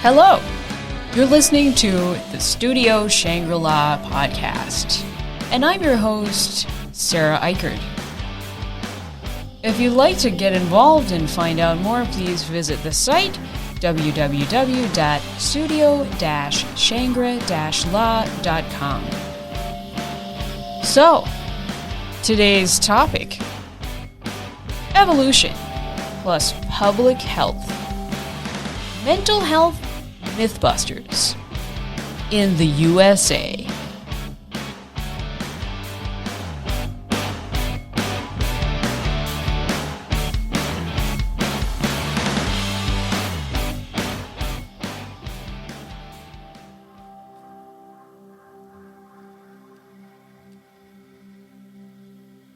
Hello! You're listening to the Studio Shangri-La podcast, and I'm your host, Sarah Eichert. If you'd like to get involved and find out more, please visit the site www.studio-shangri-la.com. So, today's topic: evolution plus public health. Mental health Mythbusters in the USA.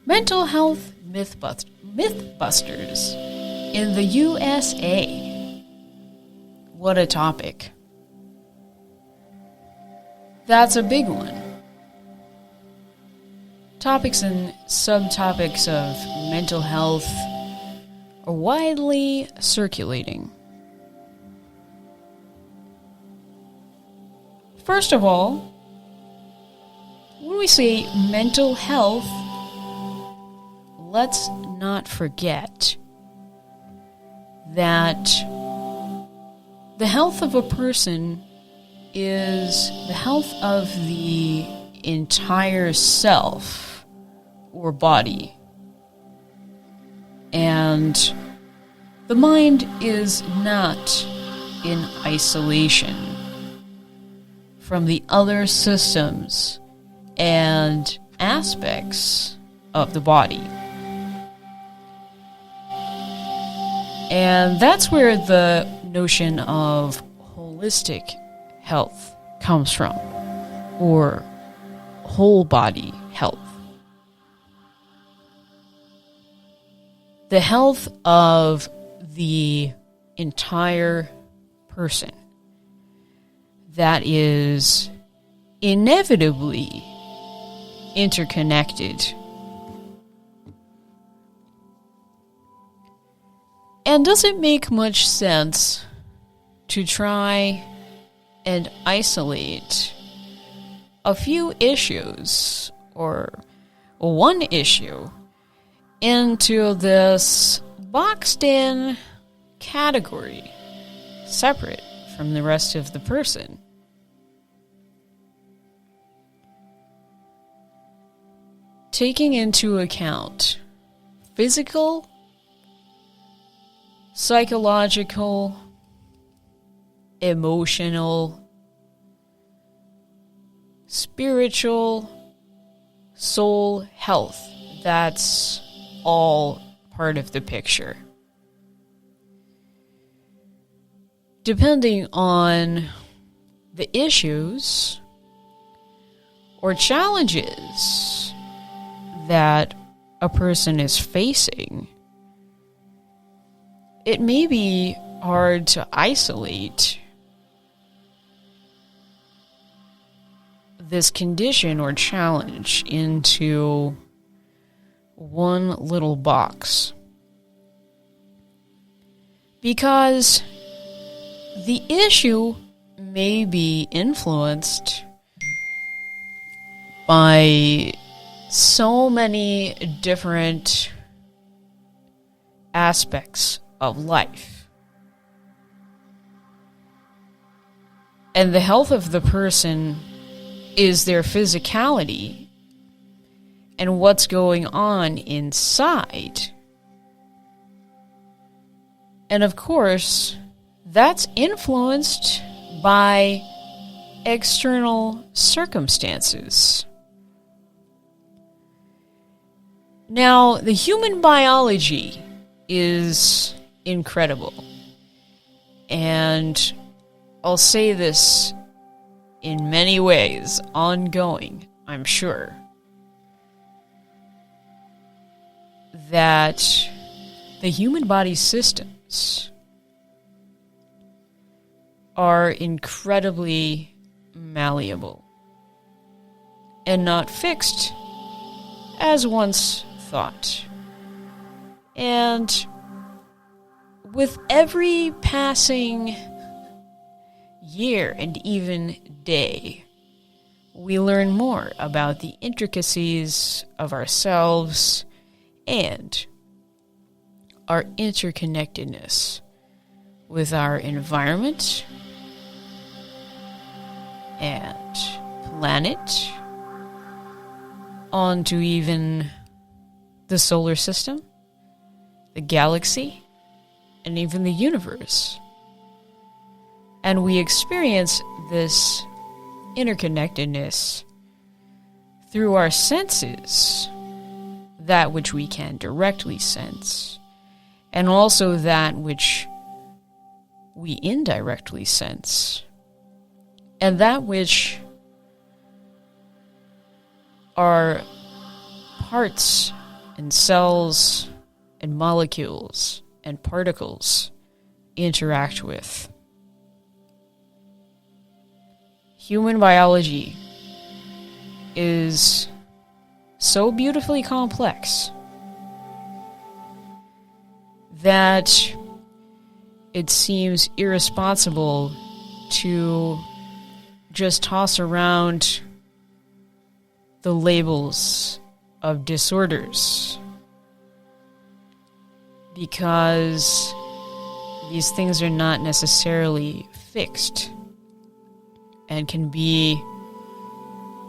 Mental health Mythbusters in the USA. What a topic. That's a big one. Topics and subtopics of mental health are widely circulating. First of all, when we say mental health, let's not forget that the health of a person is the health of the entire self or body. And the mind is not in isolation from the other systems and aspects of the body. And that's where the notion of holistic health comes from, or whole body health. The health of the entire person that is inevitably interconnected. And does it make much sense to try and isolate a few issues or one issue into this boxed-in category separate from the rest of the person? Taking into account physical, psychological, emotional, spiritual, soul health. That's all part of the picture. Depending on the issues or challenges that a person is facing, it may be hard to isolate this condition or challenge into one little box, because the issue may be influenced by so many different aspects of life. And the health of the person is their physicality and what's going on inside. And of course, that's influenced by external circumstances. Now, the human biology is incredible. And I'll say this in many ways, ongoing, I'm sure, that the human body systems are incredibly malleable and not fixed as once thought. And with every passing year, and even day, we learn more about the intricacies of ourselves and our interconnectedness with our environment and planet, onto even the solar system, the galaxy, and even the universe. And we experience this interconnectedness through our senses, that which we can directly sense, and also that which we indirectly sense, and that which our parts and cells and molecules and particles interact with. Human biology is so beautifully complex that it seems irresponsible to just toss around the labels of disorders, because these things are not necessarily fixed and can be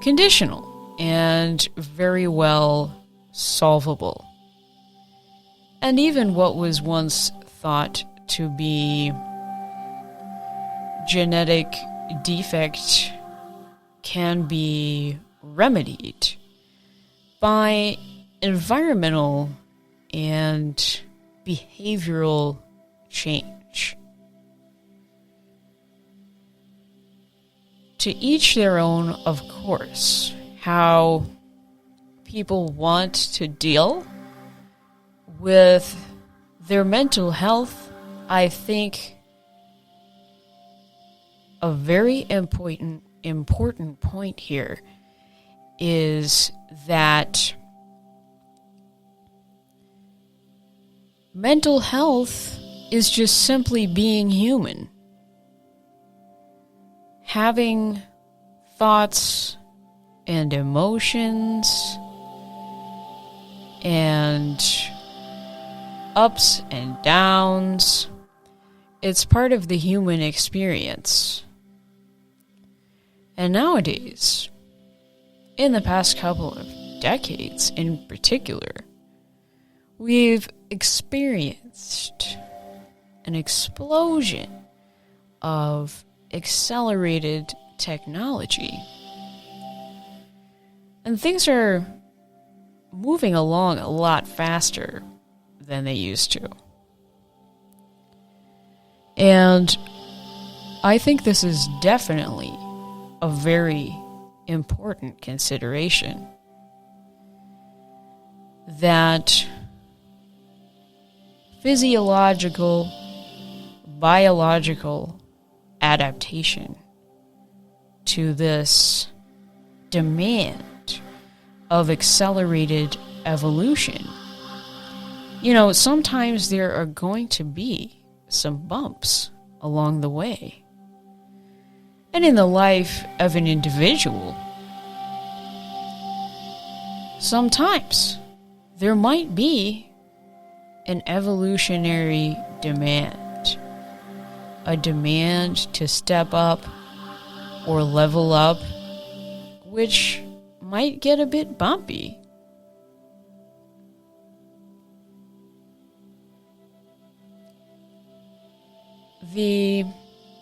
conditional and very well solvable. And even what was once thought to be genetic defect can be remedied by environmental and behavioral change. To each their own, of course, how people want to deal with their mental health. I think a very important point here is that mental health is just simply being human. Having thoughts and emotions and ups and downs. It's part of the human experience. And nowadays, in the past couple of decades in particular, we've experienced an explosion of accelerated technology. And things are moving along a lot faster than they used to. And I think this is definitely a very important consideration, that physiological, biological adaptation to this demand of accelerated evolution. You know, sometimes there are going to be some bumps along the way. And in the life of an individual, sometimes there might be an evolutionary demand, a demand to step up or level up, which might get a bit bumpy. The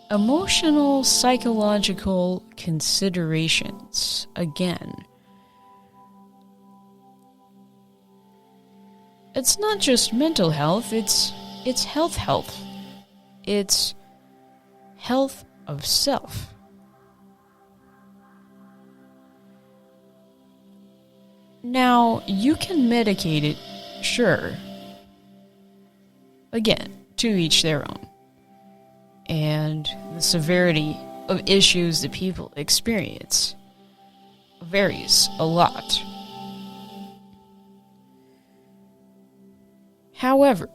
emotional, psychological considerations, again, it's not just mental health, it's health. It's health of self. Now, you can medicate it, sure. Again, to each their own. And the severity of issues that people experience varies a lot. However,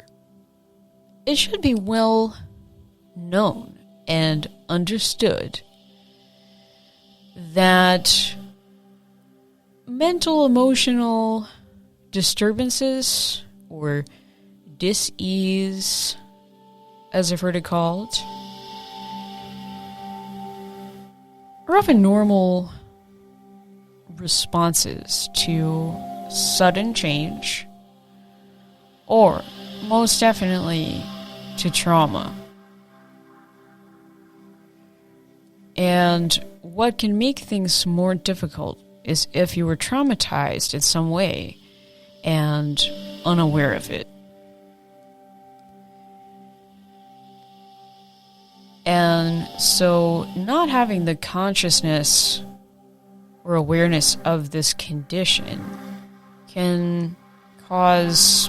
it should be well known and understood that mental emotional disturbances or dis-ease, as I've heard it called, are often normal responses to sudden change, or most definitely to trauma. And what can make things more difficult is if you were traumatized in some way and unaware of it. And so not having the consciousness or awareness of this condition can cause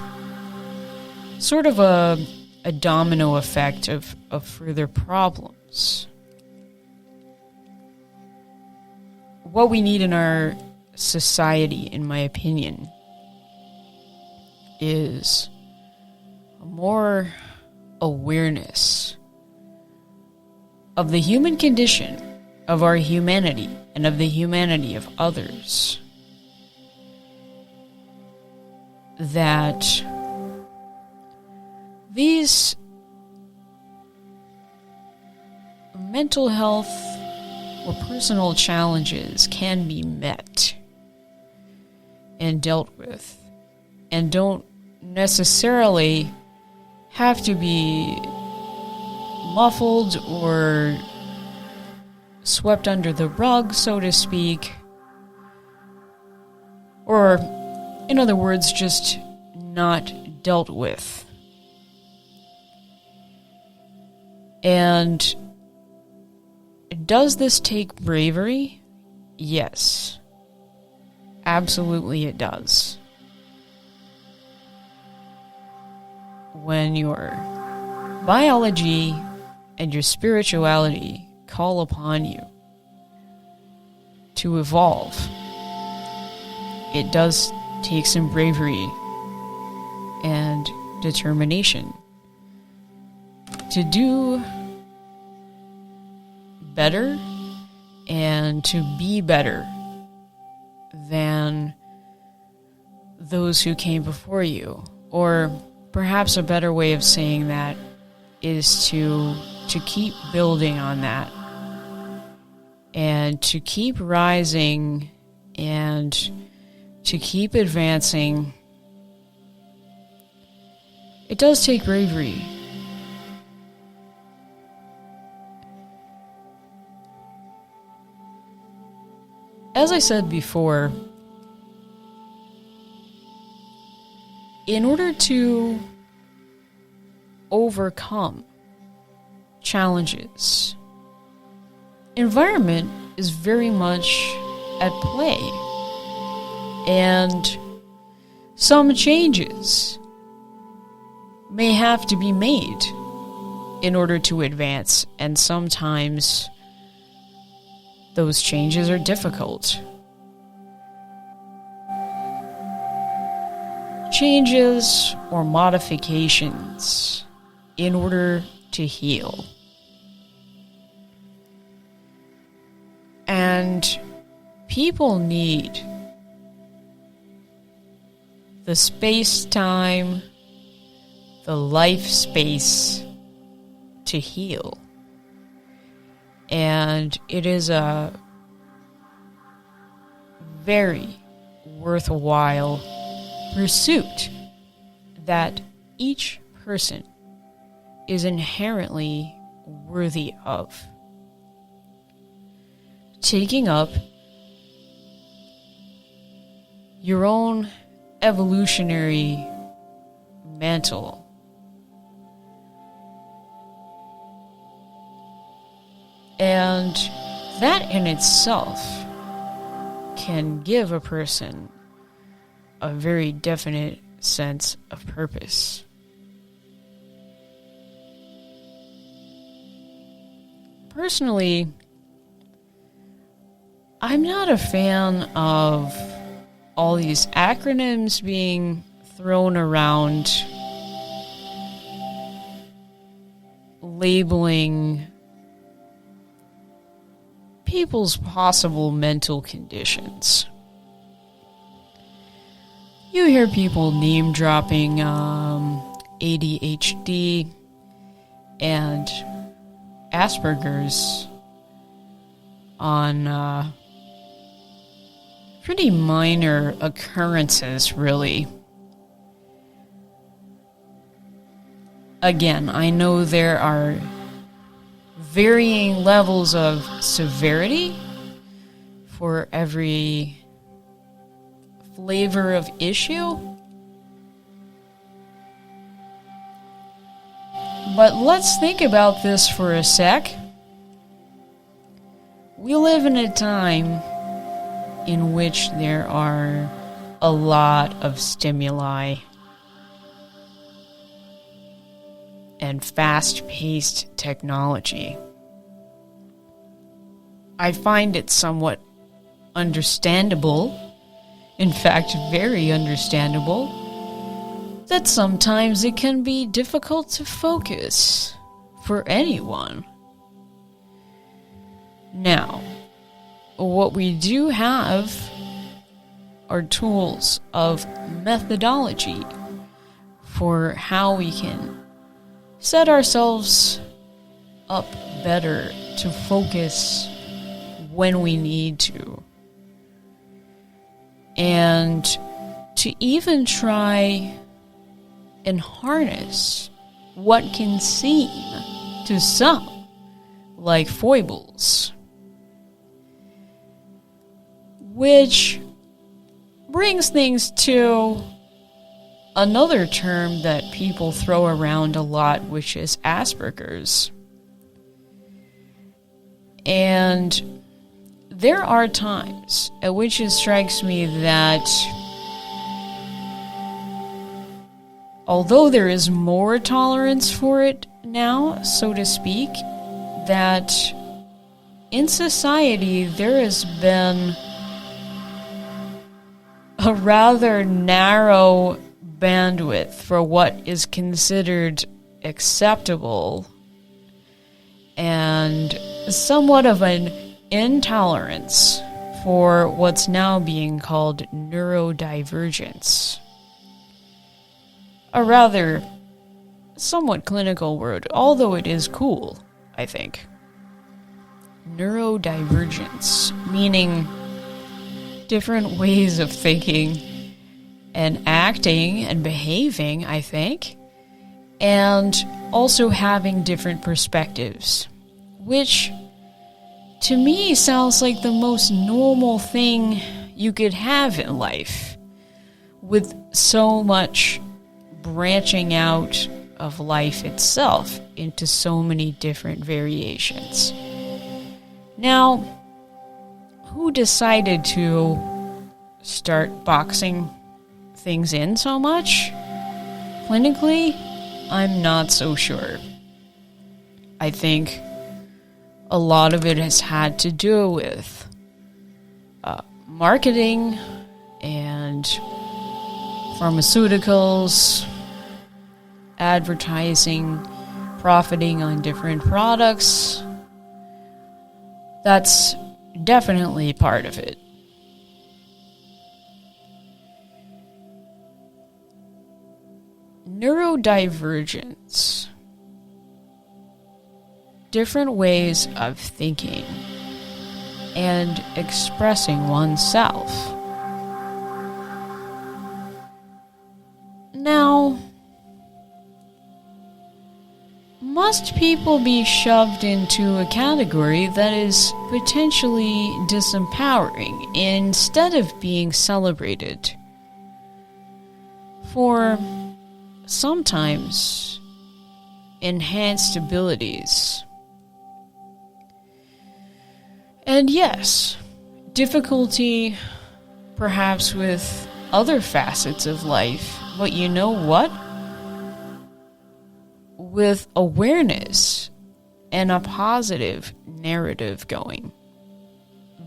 sort of a domino effect of further problems. What we need in our society, in my opinion, is more awareness of the human condition, of our humanity, and of the humanity of others. That these mental health or personal challenges can be met and dealt with, and don't necessarily have to be muffled or swept under the rug, so to speak, or, in other words, just not dealt with. And does this take bravery? Yes. Absolutely it does. When your biology and your spirituality call upon you to evolve, it does take some bravery and determination to do better and to be better than those who came before you. Or perhaps a better way of saying that is to keep building on that and to keep rising and to keep advancing. It does take bravery. As I said before, in order to overcome challenges, environment is very much at play. And some changes may have to be made in order to advance, and sometimes those changes are difficult. Changes or modifications in order to heal. And people need the space-time, the life space to heal. And it is a very worthwhile pursuit that each person is inherently worthy of. Taking up your own evolutionary mantle. And that in itself can give a person a very definite sense of purpose. Personally, I'm not a fan of all these acronyms being thrown around, labeling people's possible mental conditions. You hear people name dropping ADHD and Asperger's on pretty minor occurrences, really. Again, I know there are varying levels of severity for every flavor of issue. But let's think about this for a sec. We live in a time in which there are a lot of stimuli and fast-paced technology. I find it somewhat understandable, in fact, very understandable, that sometimes it can be difficult to focus for anyone. Now, what we do have are tools of methodology for how we can set ourselves up better to focus when we need to. And to even try and harness what can seem to some like foibles. Which brings things to another term that people throw around a lot, which is Asperger's. And there are times at which it strikes me that although there is more tolerance for it now, so to speak, that in society there has been a rather narrow bandwidth for what is considered acceptable and somewhat of an intolerance for what's now being called neurodivergence. A rather somewhat clinical word, although it is cool, I think. Neurodivergence, meaning different ways of thinking and acting and behaving, I think, and also having different perspectives, which to me sounds like the most normal thing you could have in life, with so much branching out of life itself into so many different variations. Now, who decided to start boxing things in so much? Clinically, I'm not so sure. I think a lot of it has had to do with marketing and pharmaceuticals, advertising, profiting on different products. That's definitely part of it. Neurodivergence. Different ways of thinking and expressing oneself. Now, must people be shoved into a category that is potentially disempowering instead of being celebrated for sometimes enhanced abilities? And yes, difficulty perhaps with other facets of life, but you know what? With awareness and a positive narrative going,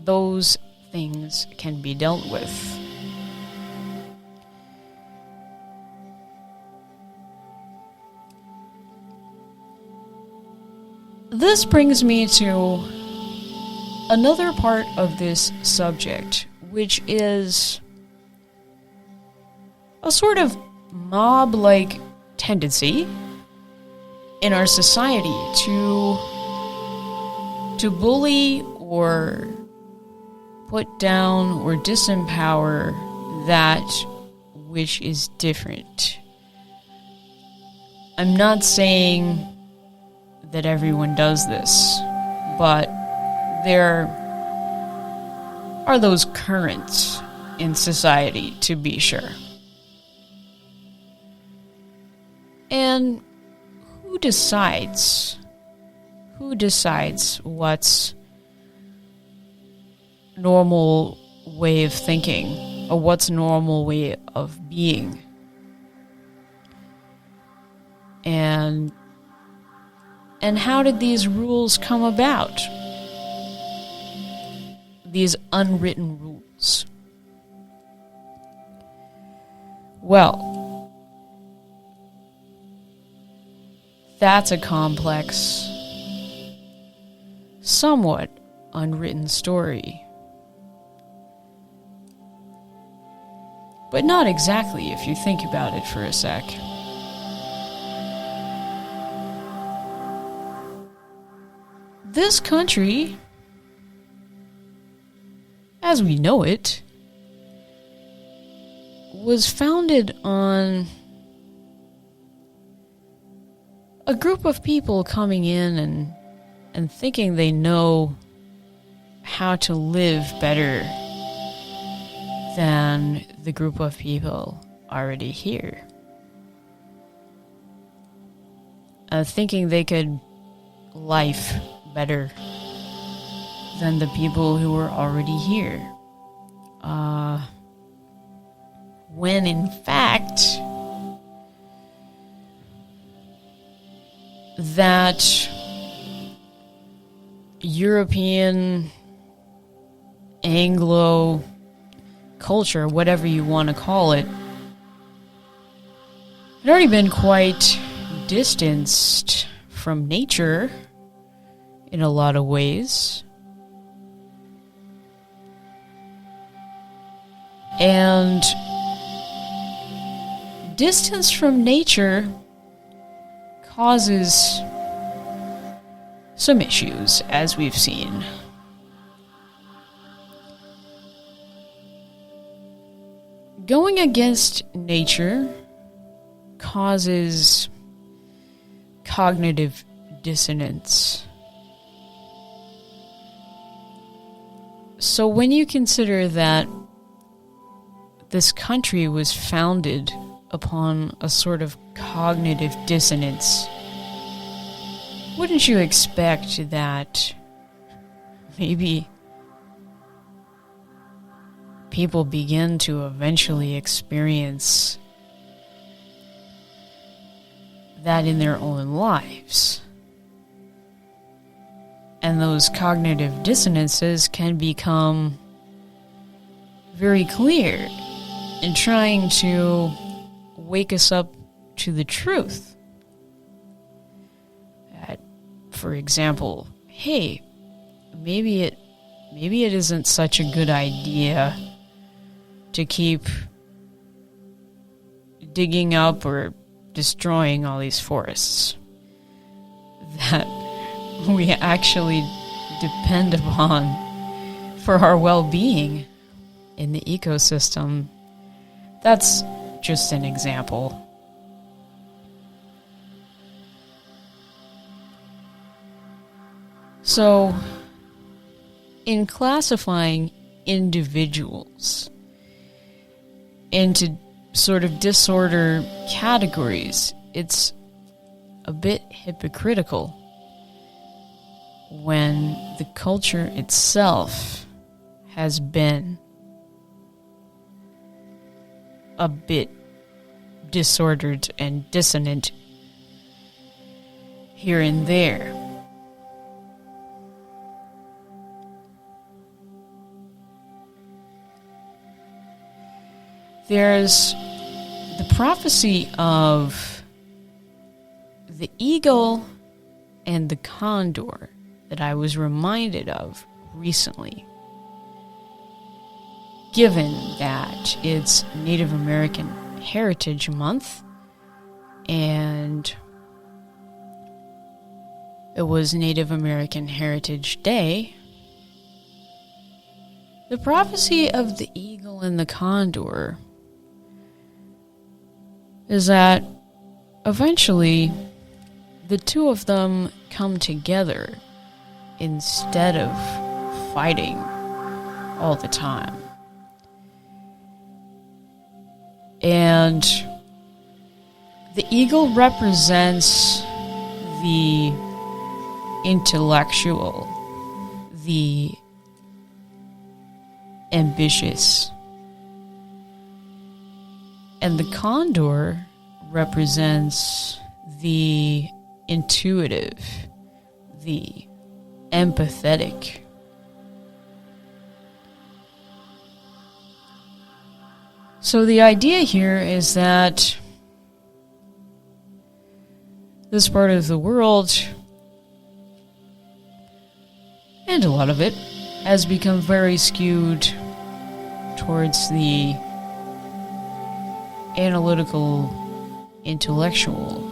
those things can be dealt with. This brings me to another part of this subject, which is a sort of mob-like tendency in our society to bully or put down or disempower that which is different. I'm not saying that everyone does this, but there are those currents in society, to be sure. And who decides what's normal way of thinking, or what's normal way of being? And how did these rules come about? These unwritten rules. Well, that's a complex, somewhat unwritten story. But not exactly if you think about it for a sec. This country, as we know it, was founded on a group of people coming in and thinking they know how to live better than the group of people already here. Thinking they could life better than the people who were already here. When in fact, that European, Anglo culture, whatever you want to call it, had already been quite distanced from nature in a lot of ways. And distance from nature causes some issues, as we've seen. Going against nature causes cognitive dissonance. So when you consider that this country was founded upon a sort of cognitive dissonance, wouldn't you expect that maybe people begin to eventually experience that in their own lives? And those cognitive dissonances can become very clear in trying to wake us up to the truth. For example, hey, maybe it isn't such a good idea to keep digging up or destroying all these forests that we actually depend upon for our well-being in the ecosystem. That's just an example. So, in classifying individuals into sort of disorder categories, it's a bit hypocritical when the culture itself has been a bit disordered and dissonant here and there. There's the prophecy of the eagle and the condor that I was reminded of recently, given that it's Native American Heritage Month and it was Native American Heritage Day. The prophecy of the eagle and the condor is that eventually the two of them come together instead of fighting all the time. And the eagle represents the intellectual, the ambitious. And the condor represents the intuitive, the empathetic. So the idea here is that this part of the world, and a lot of it, has become very skewed towards the analytical, intellectual,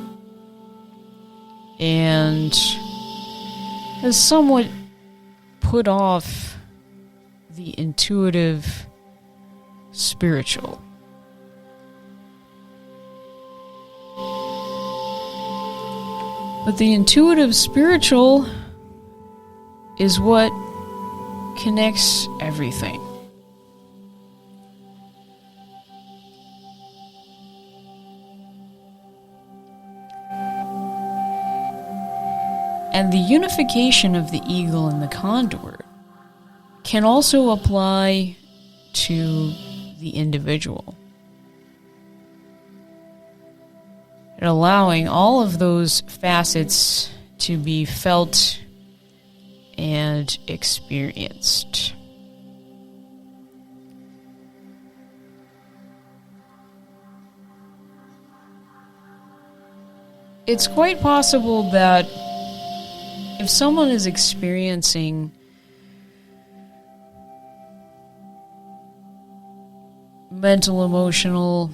and has somewhat put off the intuitive, spiritual. But the intuitive spiritual is what connects everything. And the unification of the eagle and the condor can also apply to the individual. And allowing all of those facets to be felt and experienced. It's quite possible that if someone is experiencing mental, emotional,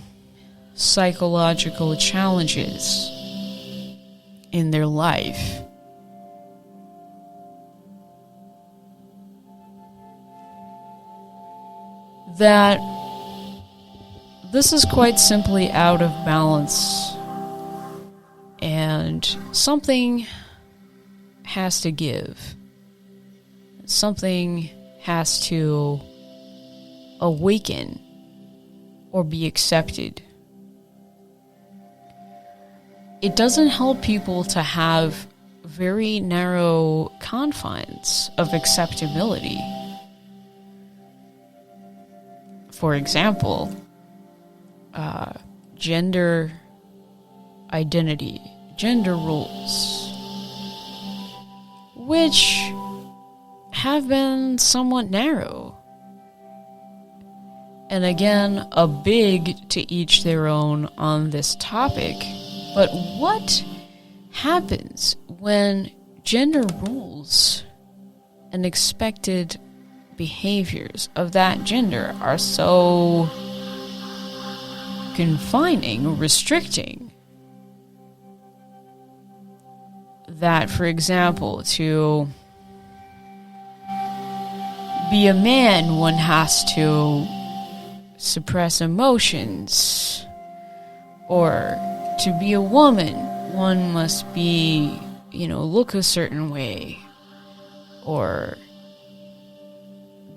psychological challenges in their life, that this is quite simply out of balance and something has to give. Something has to awaken or be accepted. It doesn't help people to have very narrow confines of acceptability. For example, gender identity, gender roles, which have been somewhat narrow. And again, a big to each their own on this topic. But what happens when gender roles and expected behaviors of that gender are so confining or restricting that, for example, to be a man, one has to suppress emotions, or to be a woman, one must be, look a certain way, or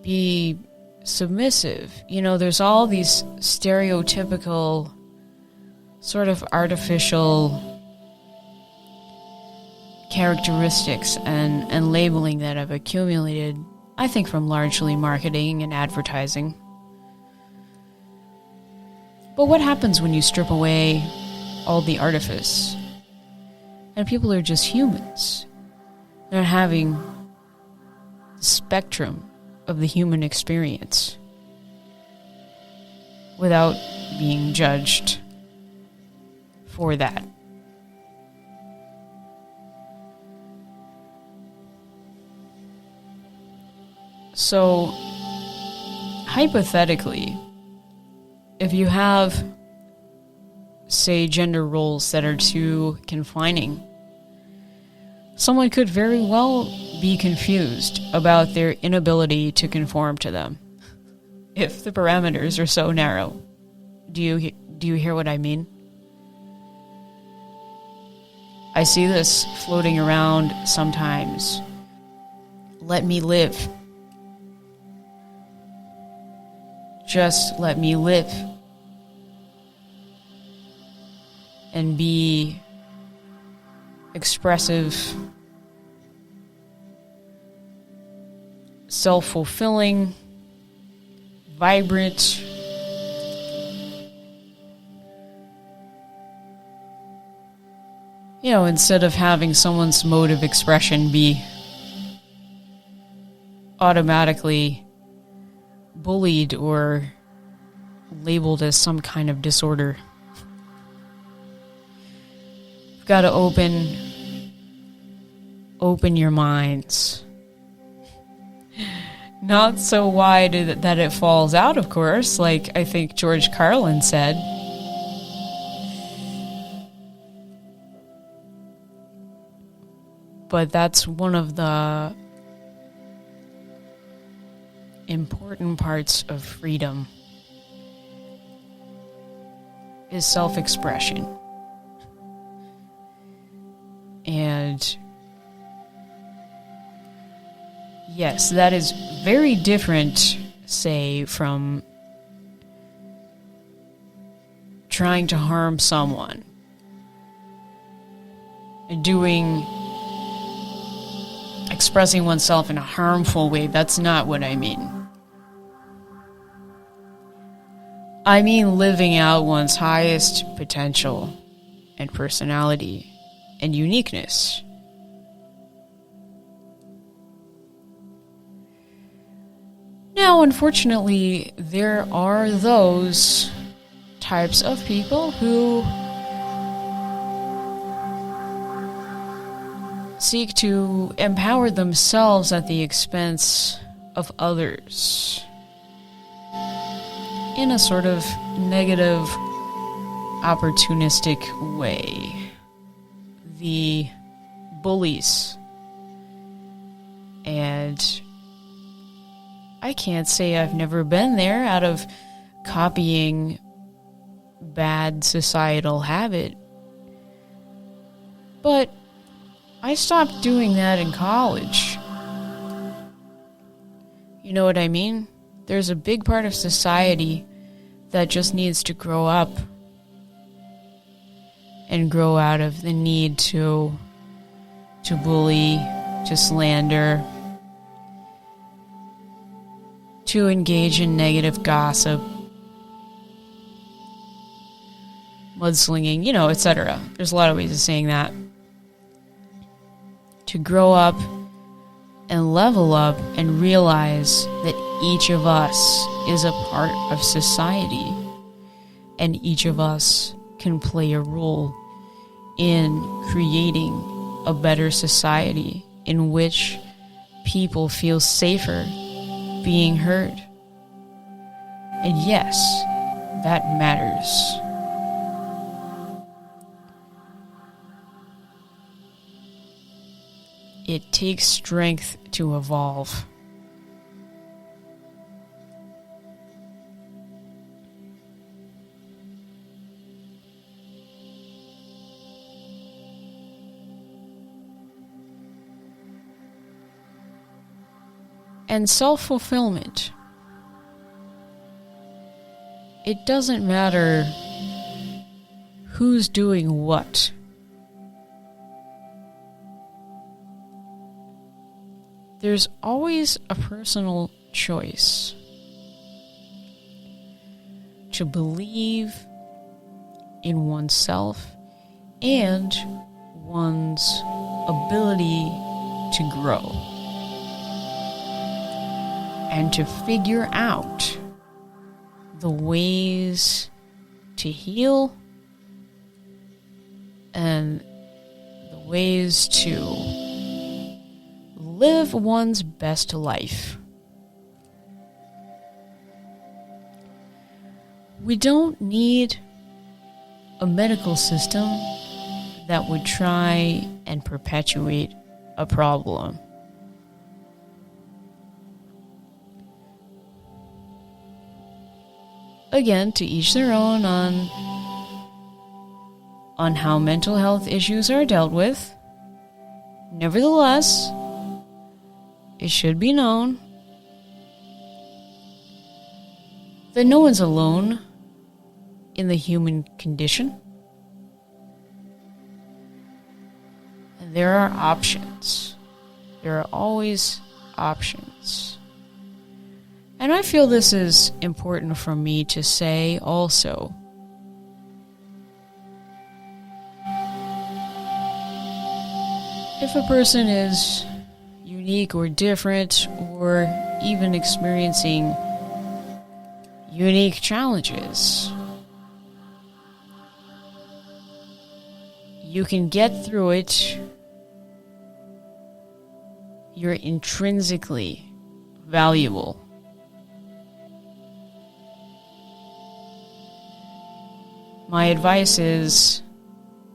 be submissive. There's all these stereotypical, sort of artificial characteristics and labeling that have accumulated, I think, from largely marketing and advertising. But what happens when you strip away all the artifice and people are just humans? They're having the spectrum of the human experience without being judged for that. So, hypothetically, if you have, say, gender roles that are too confining, someone could very well be confused about their inability to conform to them if the parameters are so narrow. Do you hear what I mean? I see this floating around sometimes. Let me live. Just let me live. And be expressive, self-fulfilling, vibrant. You know, instead of having someone's mode of expression be automatically bullied or labeled as some kind of disorder. You've got to open your minds. Not so wide that it falls out, of course, like I think George Carlin said. But that's one of the important parts of freedom, is self-expression. And yes, that is very different, say, from trying to harm someone and expressing oneself in a harmful way. That's not what I mean. I mean living out one's highest potential and personality and uniqueness. Now, unfortunately, there are those types of people who seek to empower themselves at the expense of others in a sort of negative, opportunistic way. The bullies. And I can't say I've never been there out of copying bad societal habit. But I stopped doing that in college. You know what I mean? There's a big part of society that just needs to grow up and grow out of the need to bully, to slander, to engage in negative gossip, mudslinging, etc. There's a lot of ways of saying that. To grow up and level up and realize that each of us is a part of society and each of us can play a role in creating a better society in which people feel safer being heard. And yes, that matters. It takes strength to evolve. And self-fulfillment. It doesn't matter who's doing what. There's always a personal choice to believe in oneself and one's ability to grow and to figure out the ways to heal and the ways to live one's best life We don't need a medical system that would try and perpetuate a problem. Again, to each their own on how mental health issues are dealt with. Nevertheless, it should be known that no one's alone in the human condition. And there are options. There are always options. And I feel this is important for me to say also. If a person is unique or different or even experiencing unique challenges, you can get through it. You're intrinsically valuable. My advice is,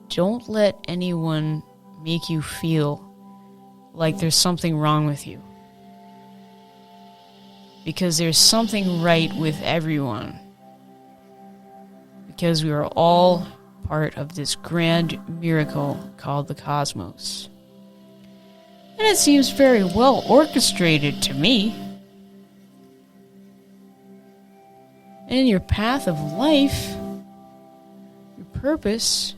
don't let anyone make you feel like there's something wrong with you. Because there's something right with everyone. Because we are all part of this grand miracle called the cosmos. And it seems very well orchestrated to me. And in your path of life, your purpose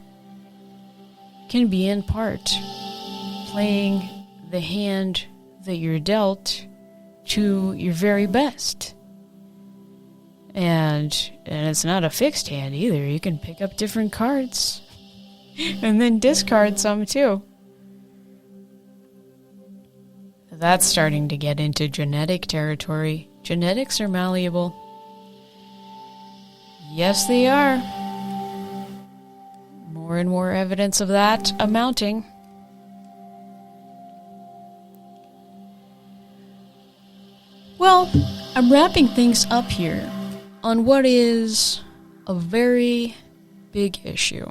can be in part playing the hand that you're dealt to your very best. And it's not a fixed hand either. You can pick up different cards and then discard some too. That's starting to get into genetic territory. Genetics are malleable. Yes, they are. More and more evidence of that amounting. Well, I'm wrapping things up here on what is a very big issue.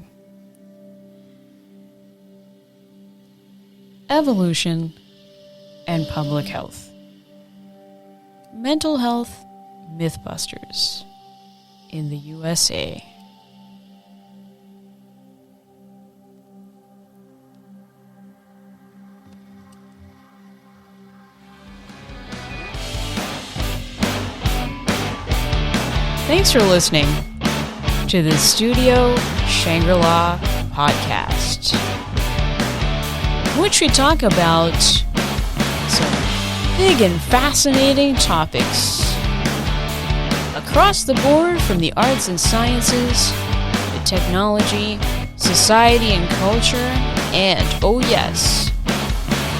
Evolution and public health. Mental health Mythbusters in the USA. Thanks for listening to the Studio Shangri-La podcast, in which we talk about some big and fascinating topics across the board, from the arts and sciences, the technology, society and culture, and, oh yes,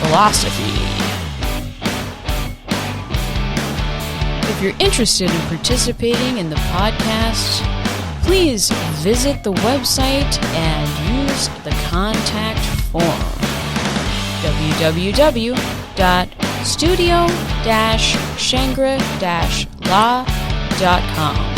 philosophy. If you're interested in participating in the podcast, please visit the website and use the contact form. www.studio-shangri-la.com